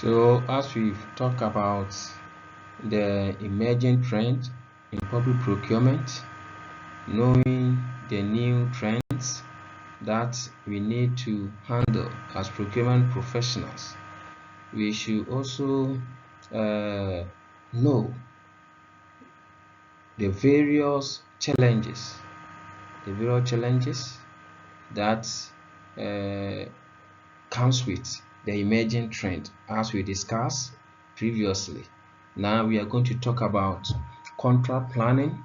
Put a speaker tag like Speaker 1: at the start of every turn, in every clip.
Speaker 1: So as we've talked about the emerging trend in public procurement, knowing the new trends that we need to handle as procurement professionals, we should also know the various challenges that comes with the emerging trend as we discussed previously. Now we are going to talk about contract planning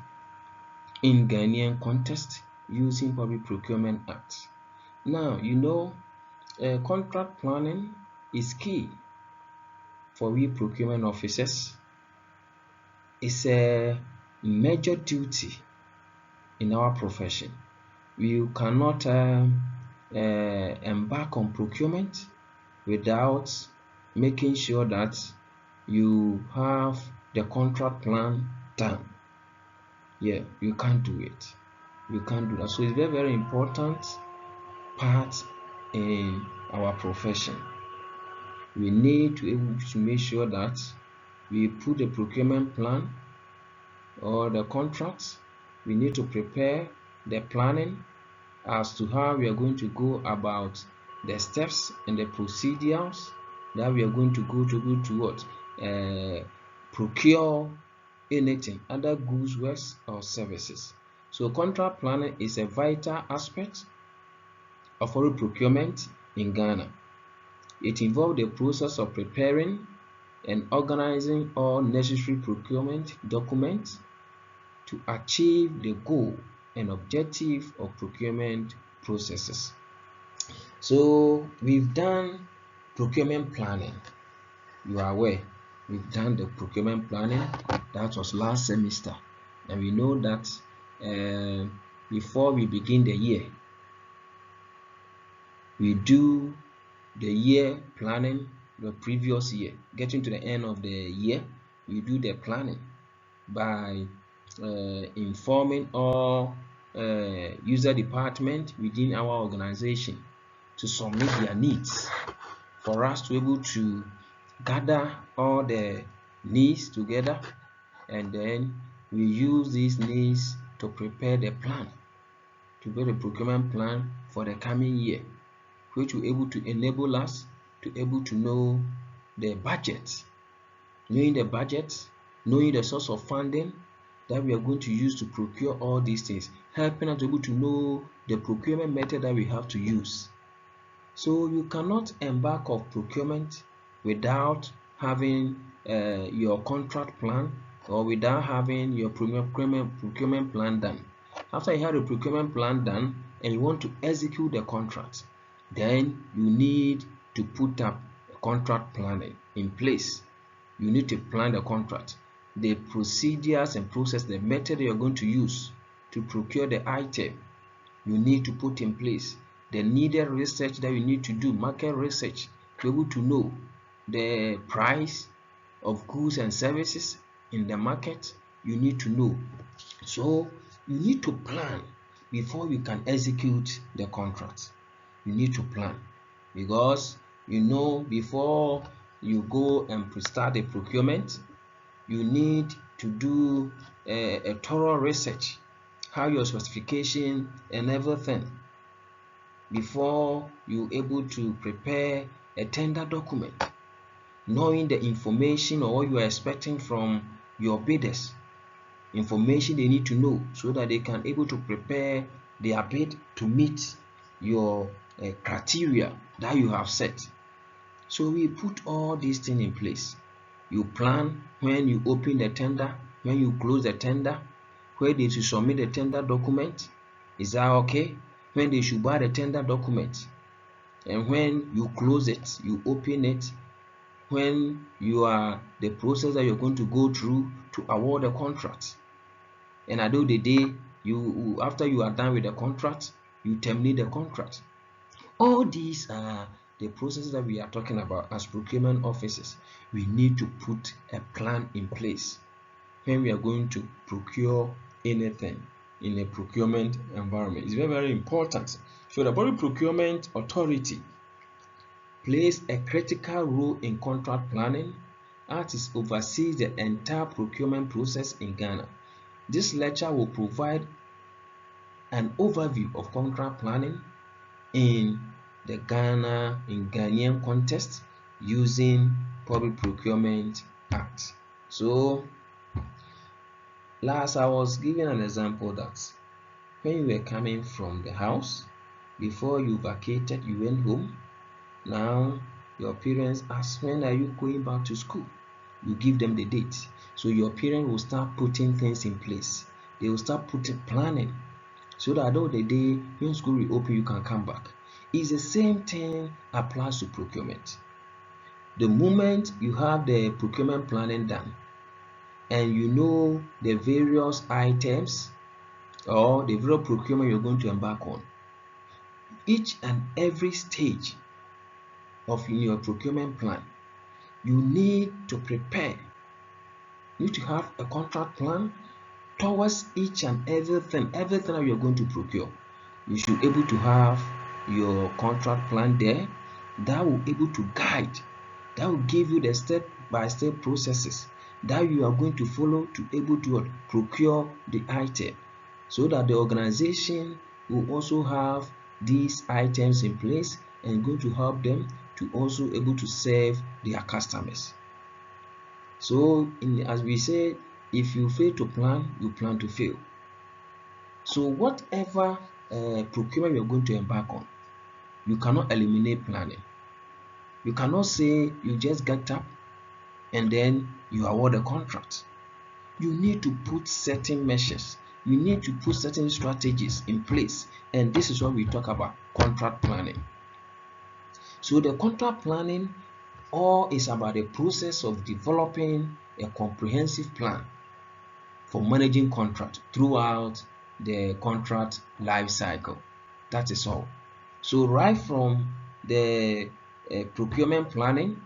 Speaker 1: in Ghanaian context using Public Procurement Act. Now, contract planning is key for we procurement officers. It's a major duty in our profession. We cannot embark on procurement without making sure that you have the contract plan done. Yeah, you can't do it. You can't do that. So it's very, very important part in our profession. We need to be able to make sure that we put the procurement plan or the contracts. We need to prepare the planning as to how we are going to go about the steps and the procedures that we are going to go to what? Procure anything, other goods, works, or services. So contract planning is a vital aspect of foreign procurement in Ghana. It involves the process of preparing and organizing all necessary procurement documents to achieve the goal and objective of procurement processes. So we've done procurement planning. You are aware we've done the procurement planning. That was last semester, and we know that before we begin the year, we do the year planning the previous year. Getting to the end of the year, we do the planning by informing all user department within our organization to submit their needs for us to be able to gather all the needs together, and then we use these needs to prepare the plan, to build a procurement plan for the coming year, which will be able to enable us to able to know the budget, knowing the source of funding that we are going to use to procure all these things, helping us to be able to know the procurement method that we have to use. So you cannot embark on procurement without having your contract plan or without having your procurement plan done. After you have a procurement plan done and you want to execute the contract, then you need to put up a contract planning in place. You need to plan the contract, the procedures and process, the method you are going to use to procure the item. You need to put in place the needed research that you need to do, market research, to be able to know the price of goods and services in the market. You need to know. So you need to plan before you can execute the contract. You need to plan, because before you go and start the procurement, you need to do a thorough research, how your specification and everything, before you're able to prepare a tender document, knowing the information or what you are expecting from your bidders, information they need to know so that they can able to prepare their bid to meet your criteria that you have set. So we put all these things in place. You plan when you open the tender, when you close the tender, where they should submit the tender document. Is that okay? When they should buy the tender document, and when you close it, you open it, when you are the process that you're going to go through to award the contract. And at the end of the day, after you are done with the contract, you terminate the contract. All these are the processes that we are talking about as procurement officers. We need to put a plan in place when we are going to procure anything in a procurement environment. It's very, very important. So the Public Procurement Authority plays a critical role in contract planning as it oversees the entire procurement process in Ghana. This lecture will provide an overview of contract planning in the Ghanaian context using Public Procurement Act. So, last I was giving an example that when you were coming from the house, before you vacated, you went home. Now your parents ask, when are you going back to school? You give them the date. So your parents will start putting things in place. They will start putting planning so that all the day when school reopen, you can come back. It's the same thing applies to procurement. The moment you have the procurement planning done and you know the various items or the various procurement you're going to embark on, each and every stage of your procurement plan, you need to prepare. You need to have a contract plan towards each and everything that you're going to procure. You should be able to have your contract plan there that will be able to guide, that will give you the step-by-step processes that you are going to follow to be able to procure the item, so that the organization will also have these items in place and going to help them to also able to serve their customers. So as we say, if you fail to plan, you plan to fail. So whatever procurement you're going to embark on, you cannot eliminate planning. You cannot say you just get up and then you award a contract. You need to put certain measures. You need to put certain strategies in place. And this is what we talk about, contract planning. So the contract planning all is about the process of developing a comprehensive plan for managing contract throughout the contract life cycle. That is all. So right from the procurement planning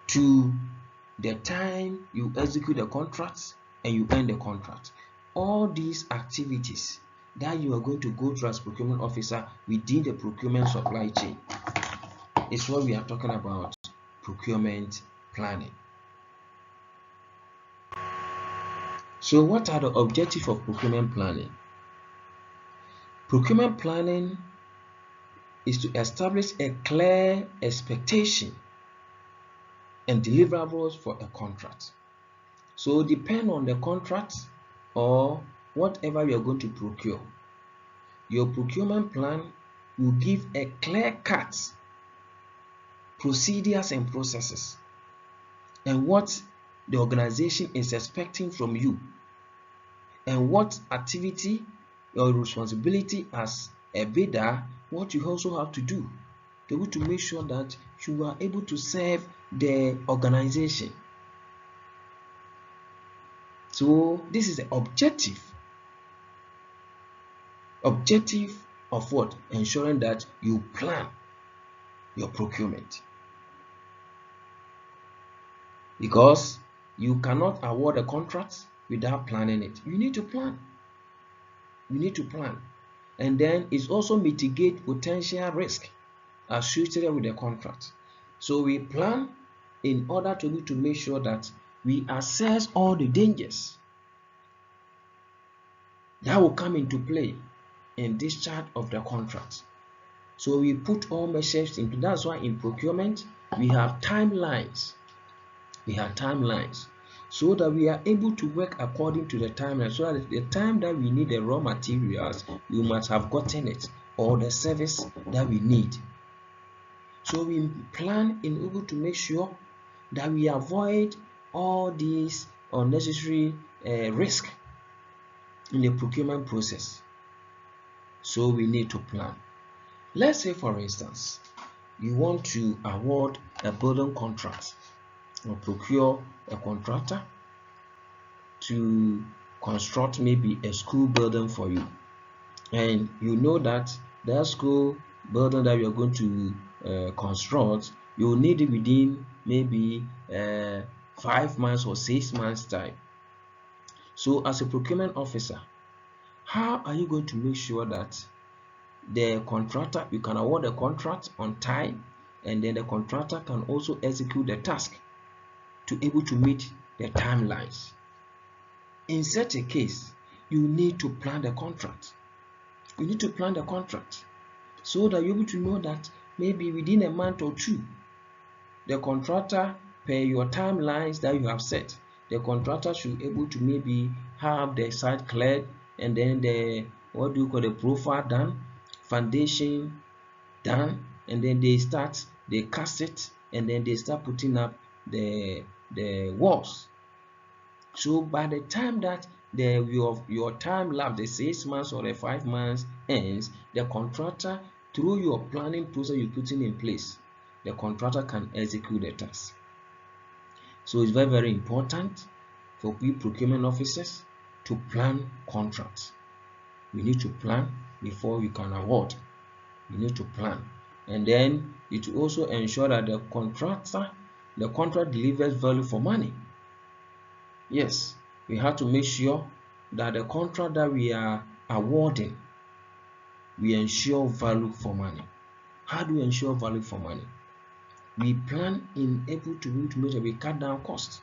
Speaker 1: to the time you execute the contract and you end the contract, all these activities that you are going to go through as procurement officer within the procurement supply chain is what we are talking about, procurement planning. So what are the objectives of procurement planning? Procurement planning is to establish a clear expectation and deliverables for a contract. So depend on the contract or whatever you are going to procure, your procurement plan will give a clear-cut procedures and processes and what the organization is expecting from you and what activity or responsibility as a bidder, what you also have to do to be able to make sure that you are able to serve the organization. So this is the objective of what? Ensuring that you plan your procurement, because you cannot award a contract without planning it. You need to plan. And then it's also mitigate potential risk associated with the contract. So we plan in order to make sure that we assess all the dangers that will come into play in discharge of the contract. So we put all measures into. That's why in procurement we have timelines. So that we are able to work according to the timeline. So that the time that we need the raw materials, we must have gotten it, or the service that we need. So we plan in order to make sure that we avoid all these unnecessary risk in the procurement process. So we need to plan. Let's say, for instance, you want to award a building contract or procure a contractor to construct maybe a school building for you, and you know that that school building that you are going to construct, you will need it within maybe 5 months or 6 months time. So as a procurement officer, how are you going to make sure that the contractor, you can award the contract on time, and then the contractor can also execute the task to able to meet the timelines. In such a case, you need to plan the contract. You need to plan the contract so that you're able to know that maybe within a month or two, the contractor, per your timelines that you have set, the contractor should be able to maybe have the site cleared, and then the the profile done, foundation done, and then they cast it, and then they start putting up the walls. So by the time that your time lapse, the 6 months or the 5 months ends, the contractor, through your planning process you're putting in place, the contractor can execute the task. So it's very, very important for we procurement officers to plan contracts. We need to plan before we can award. We need to plan, and then it will also ensure that the contract delivers value for money. Yes, we have to make sure that the contract that we are awarding, we ensure value for money. How do we ensure value for money? We plan in able to make sure we cut down costs.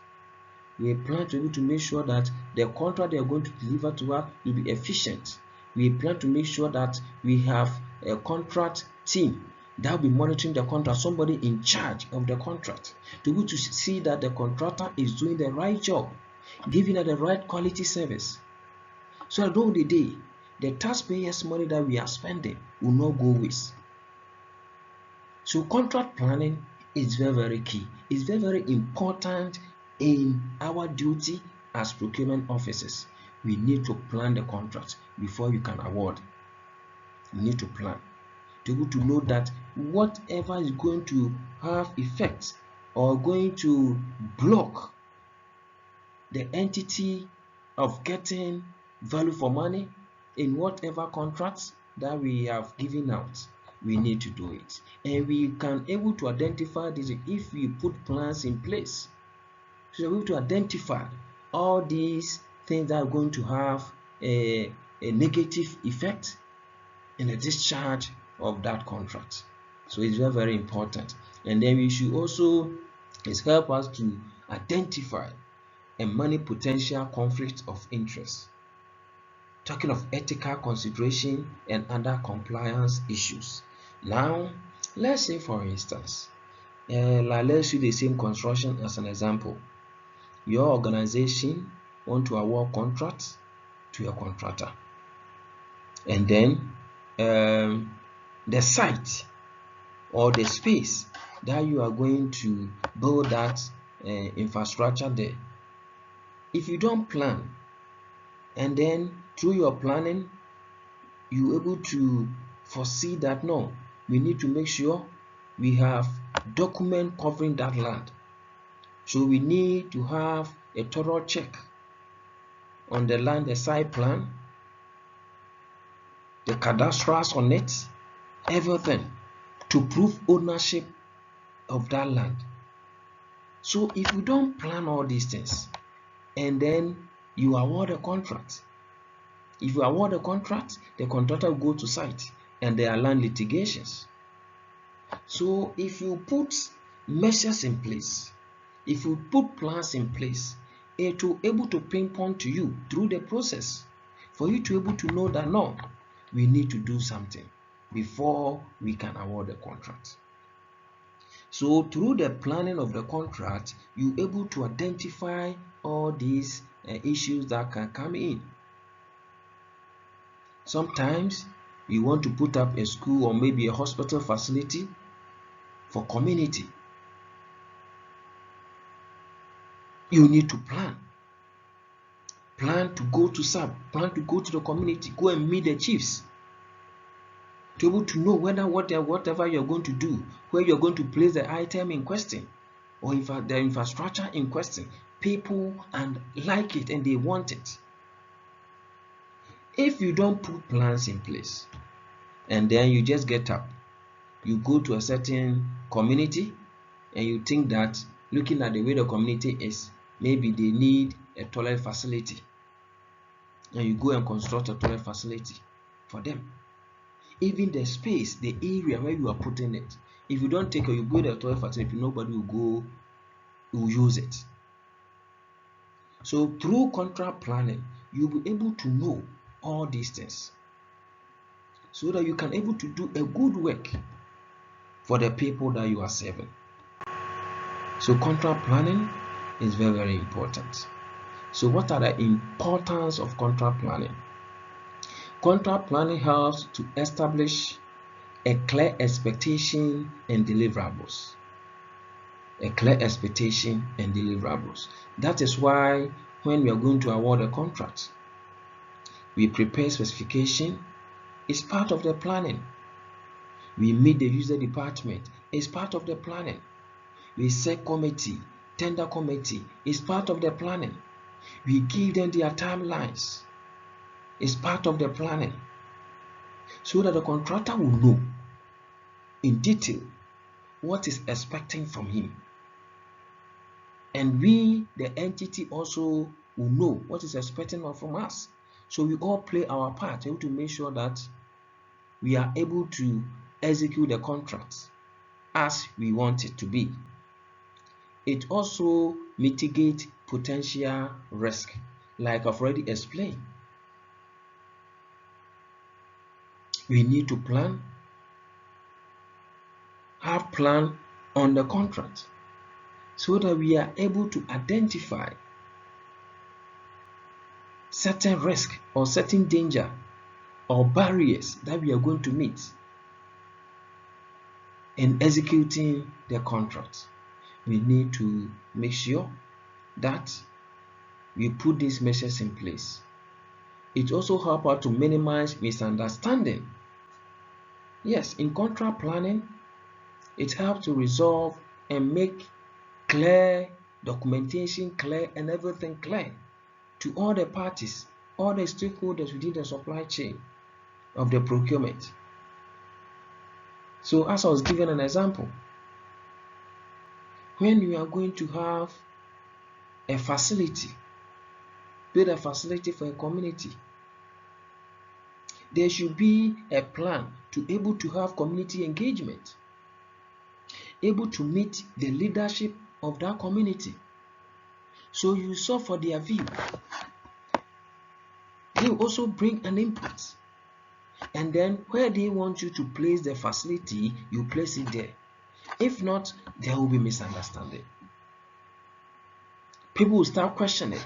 Speaker 1: We plan to be able to make sure that the contract they are going to deliver to us will be efficient. We plan to make sure that we have a contract team that will be monitoring the contract, somebody in charge of the contract, to be able to see that the contractor is doing the right job, giving us the right quality service. So at the end of the day, the taxpayers' money that we are spending will not go waste. So contract planning is very, very key. It's very, very important in our duty as procurement officers. We need to plan the contract before you can award. We need to plan to be able to know that whatever is going to have effect or going to block the entity of getting value for money in whatever contracts that we have given out, we need to do it. And we can able to identify this if we put plans in place. So we're able to identify all these things that are going to have a negative effect in the discharge of that contract. So it's very, very important. And then we should also help us to identify and manage potential conflict of interest. Talking of ethical consideration and other compliance issues. Now, let's say for instance, let's use the same construction as an example. Your organization want to award contracts to your contractor, and then the site or the space that you are going to build that infrastructure there, if you don't plan, and then through your planning you're able to foresee that no, we need to make sure we have document covering that land. So we need to have a thorough check on the land, the site plan, the cadastrals on it, everything to prove ownership of that land. So if you don't plan all these things and then you award a contract, if you award a contract, the contractor will go to site and there are land litigations. So if you put measures in place, if you put plans in place, it will able to pinpoint to you through the process for you to able to know that no, we need to do something before we can award the contract. So through the planning of the contract, you're able to identify all these issues that can come in. Sometimes you want to put up a school or maybe a hospital facility for community. You need to plan to go to SAP, plan to go to the community, go and meet the chiefs to be able to know whether whatever you're going to do, where you're going to place the item in question or the infrastructure in question, people and like it and they want it. If you don't put plans in place and then you just get up, you go to a certain community and you think that looking at the way the community is, maybe they need a toilet facility, and you go and construct a toilet facility for them. even the space, the area where you are putting it. If you don't take care, you go to the toilet facility, nobody will use it. So through contract planning, you'll be able to know all these things so that you can able to do a good work for the people that you are serving. So contract planning is very, very important. So what are the importance of contract planning? Contract planning helps to establish a clear expectation and deliverables. A clear expectation and deliverables. That is why when we are going to award a contract, we prepare specification. It's part of the planning. We meet the user department. It's part of the planning. We set committee, tender committee. It's part of the planning. We give them their timelines. It's part of the planning. So that the contractor will know in detail what is expecting from him. And we, the entity, also will know what is expecting from us. So we all play our part to make sure that we are able to execute the contract as we want it to be. It also mitigates potential risk, like I've already explained. We need to plan, have plan on the contract so that we are able to identify certain risk or certain danger or barriers that we are going to meet in executing the contract. We need to make sure that we put these measures in place. It also helps us to minimize misunderstanding. Yes, in contract planning, it helps to resolve and make clear documentation clear and everything clear to all the parties, all the stakeholders within the supply chain of the procurement. So as I was giving an example, when you are going to have a facility, build a facility for a community, there should be a plan to able to have community engagement, able to meet the leadership of that community. So you saw for their view. They also bring an input. And then where they want you to place the facility, you place it there. If not, there will be misunderstanding. People will start questioning.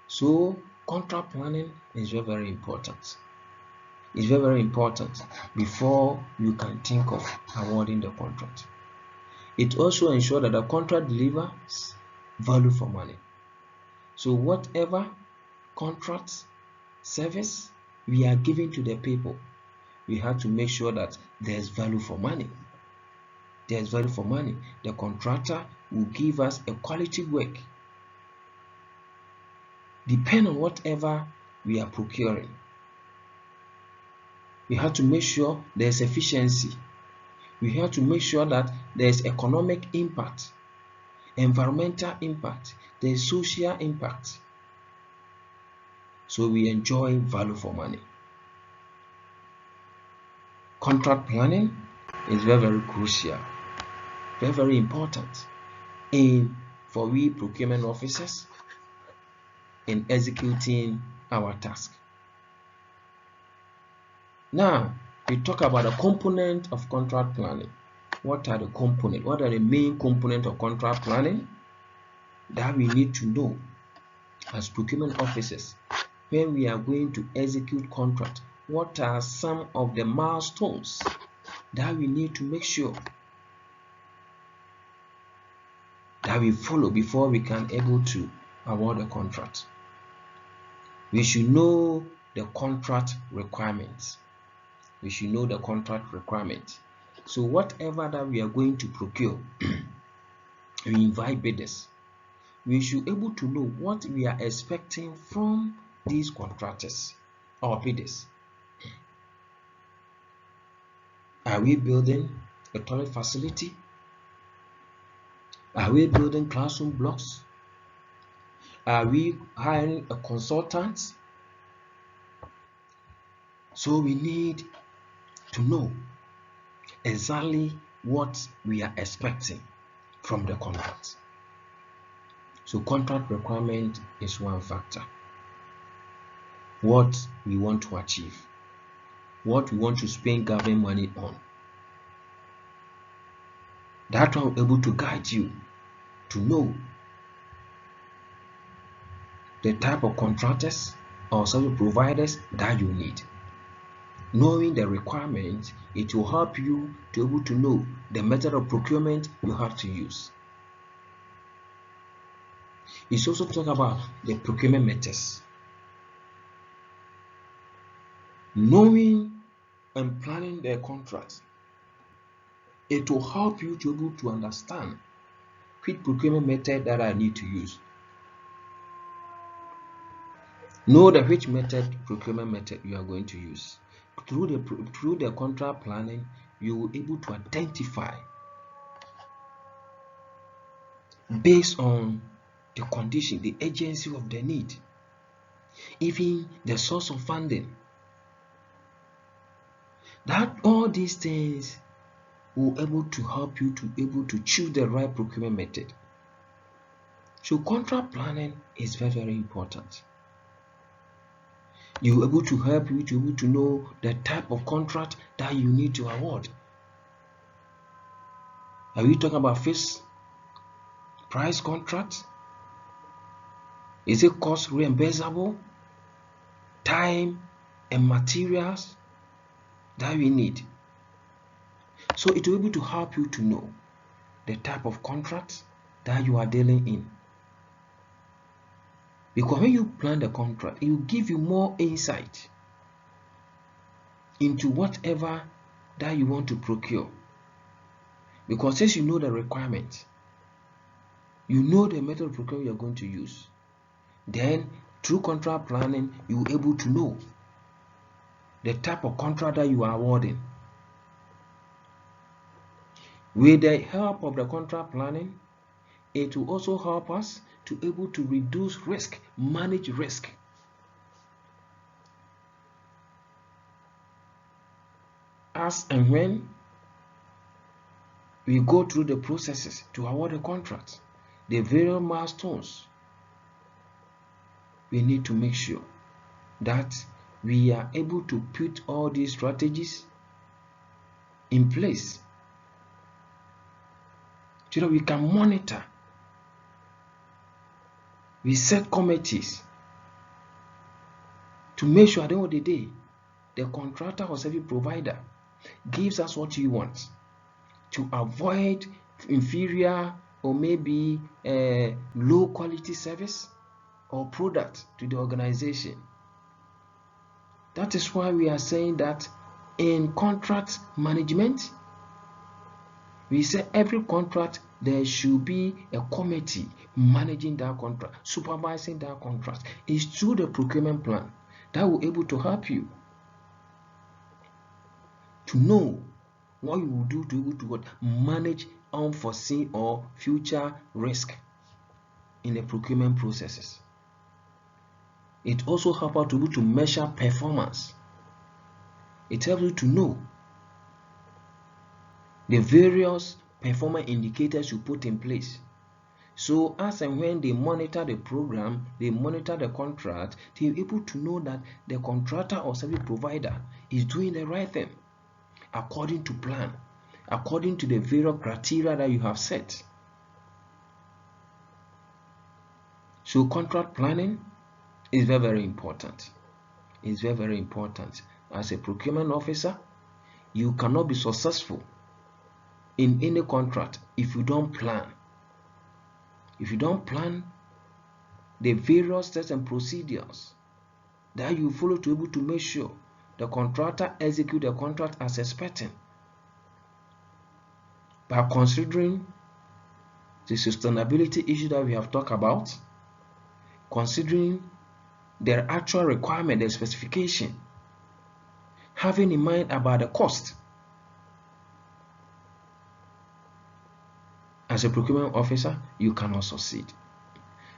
Speaker 1: So contract planning is very, very important. It's very, very important before you can think of awarding the contract. It also ensures that the contract delivers value for money. So whatever contract service we are giving to the people, we have to make sure that there's value for money. There's value for money. The contractor will give us a quality work. Depend on whatever we are procuring. We have to make sure there's efficiency. We have to make sure that there's economic impact, environmental impact, there's social impact. So we enjoy value for money. Contract planning is very, very crucial, very, very important for we procurement officers in executing our task. Now, we talk about the component of contract planning. What are the components? What are the main components of contract planning that we need to know as procurement officers when we are going to execute contract? What are some of the milestones that we need to make sure that we follow before we can able to award a contract? We should know the contract requirements. We should know the contract requirements. So whatever that we are going to procure, we invite bidders. We should be able to know what we are expecting from these contractors or bidders. Are we building a toilet facility? Are we building classroom blocks? Are we hiring a consultant? So we need to know exactly what we are expecting from the contract. So contract requirement is one factor. What we want to achieve, what we want to spend government money on. That one will be able to guide you to know the type of contractors or service providers that you need. Knowing the requirements, it will help you to be able to know the method of procurement you have to use. It's also talk about the procurement methods. Knowing and planning the contracts, it will help you to be able to understand which procurement method that I need to use. Know the which procurement method you are going to use. Through the contract planning, you will be able to identify based on the condition, the agency of the need, even the source of funding. That all these things will be able to help you to able to choose the right procurement method. So contract planning is very, very important. You will be able to help you to be able to know the type of contract that you need to award. Are we talking about fixed price contract? Is it cost reimbursable? Time and materials that we need. So it will be able to help you to know the type of contract that you are dealing in. Because when you plan the contract, it will give you more insight into whatever that you want to procure. Because since you know the requirement, you know the method of procurement you are going to use, then through contract planning, you will be able to know the type of contract that you are awarding. With the help of the contract planning, it will also help us to be able to reduce risk, manage risk. As and when we go through the processes to award a contract, the various milestones, we need to make sure that we are able to put all these strategies in place so that we can monitor. We set committees to make sure at the end of the day, the contractor or service provider gives us what we want, to avoid inferior or maybe low quality service or product to the organization. That is why we are saying that in contract management, we say every contract there should be a committee managing that contract, supervising that contract. It's through the procurement plan that will be able to help you to know what you will do to be able to manage unforeseen or future risk in the procurement processes. It also helps us to be able to measure performance. It helps you to know the various performance indicators you put in place. So as and when they monitor the program, they monitor the contract, they're able to know that the contractor or service provider is doing the right thing according to plan, according to the various criteria that you have set. So contract planning is very, very important. It's very, very important. As a procurement officer, you cannot be successful in any contract if you don't plan. If you don't plan the various steps and procedures that you follow to be able to make sure the contractor execute the contract as expected, by considering the sustainability issue that we have talked about, considering their actual requirement, the specification, having in mind about the cost. As a procurement officer, you cannot succeed.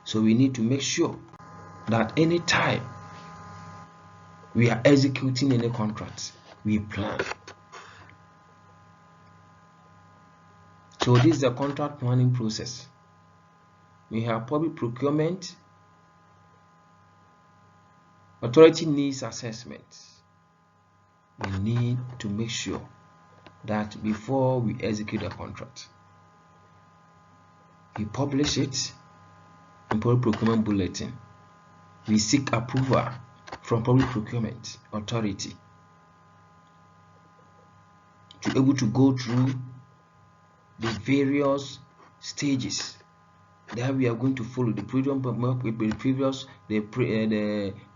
Speaker 1: So we need to make sure that any time we are executing any contract, we plan. So this is the contract planning process. We have public procurement, authority needs assessment. We need to make sure that before we execute a contract, we publish it in public procurement bulletin. We seek approval from public procurement authority to be able to go through the various stages that we are going to follow, the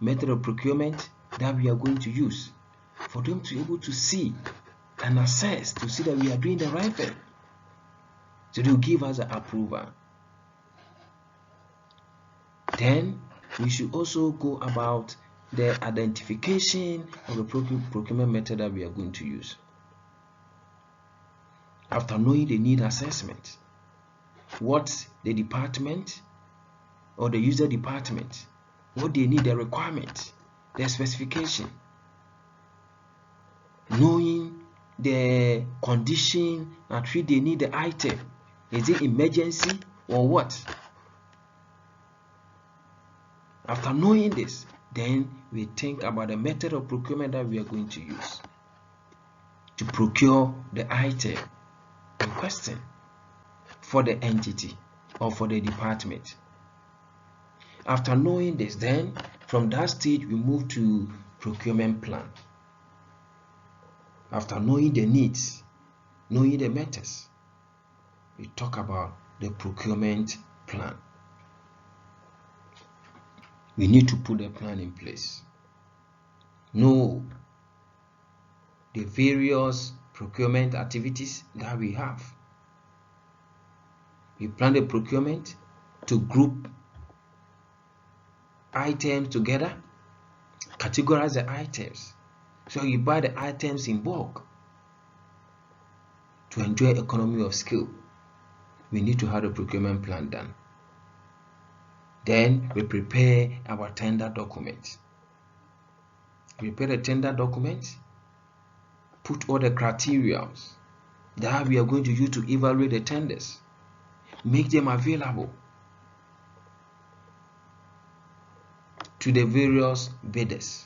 Speaker 1: method of procurement that we are going to use, for them to be able to see and assess to see that we are doing the right thing. So they will give us the approval. Then we should also go about the identification of the procurement method that we are going to use. After knowing the need assessment, what the department or the user department, what they need, the requirement, the specification, knowing the condition at which they need the item, is it emergency or what? After knowing this, then we think about the method of procurement that we are going to use to procure the item in question for the entity or for the department. After knowing this, then from that stage we move to procurement plan. After knowing the needs, knowing the methods, we talk about the procurement plan. We need to put a plan in place. Know the various procurement activities that we have. We plan the procurement to group items together, categorize the items. So you buy the items in bulk. To enjoy economy of scale, we need to have a procurement plan done. Then we prepare our tender document. Prepare the tender document, put all the criteria that we are going to use to evaluate the tenders, make them available to the various bidders.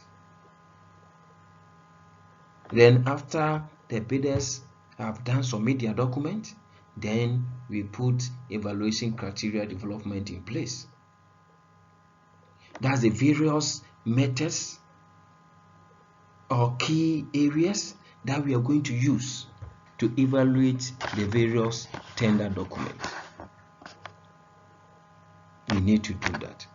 Speaker 1: Then after the bidders have done submit their document, then we put evaluation criteria development in place. That's the various methods or key areas that we are going to use to evaluate the various tender documents. We need to do that.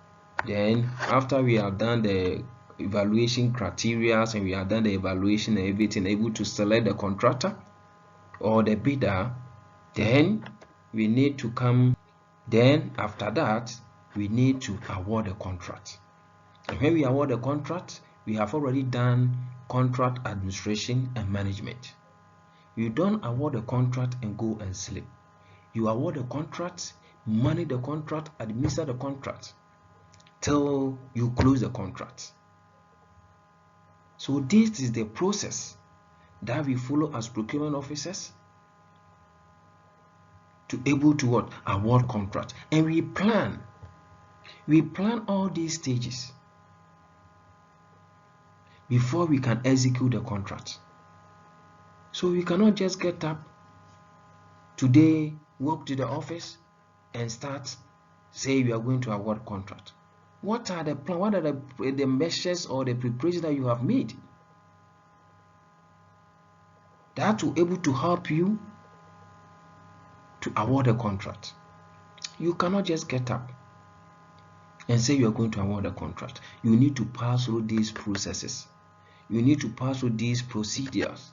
Speaker 1: Then after we have done the evaluation criteria and we have done the evaluation and everything, able to select the contractor or the bidder, then we need to come. Then after that, we need to award the contract. And when we award the contract, we have already done contract administration and management. You don't award the contract and go and sleep. You award the contract, manage the contract, administer the contract till you close the contract. So this is the process that we follow as procurement officers to able to what? Award contract. And we plan all these stages before we can execute the contract. So we cannot just get up today, walk to the office and start say we are going to award contract. What are the plan? What are the measures or the preparations that you have made that will able to help you to award a contract? You cannot just get up and say you are going to award a contract. You need to pass through these processes. You need to pass through these procedures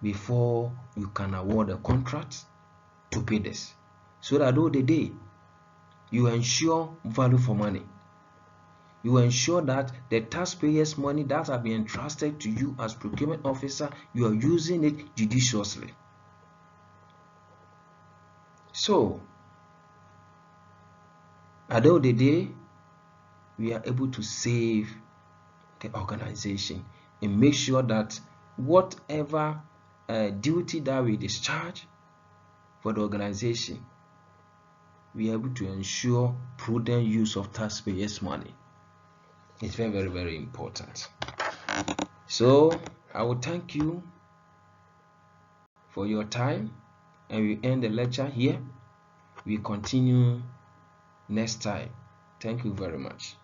Speaker 1: before you can award a contract to bidders, so that all the day you ensure value for money. You ensure that the taxpayers' money that have been entrusted to you as procurement officer, you are using it judiciously. So at the end of the day, we are able to save the organization, and make sure that whatever duty that we discharge for the organization, we are able to ensure prudent use of taxpayers' money. It's very, very, very important. So I will thank you for your time, and we end the lecture here. We continue next time. Thank you very much.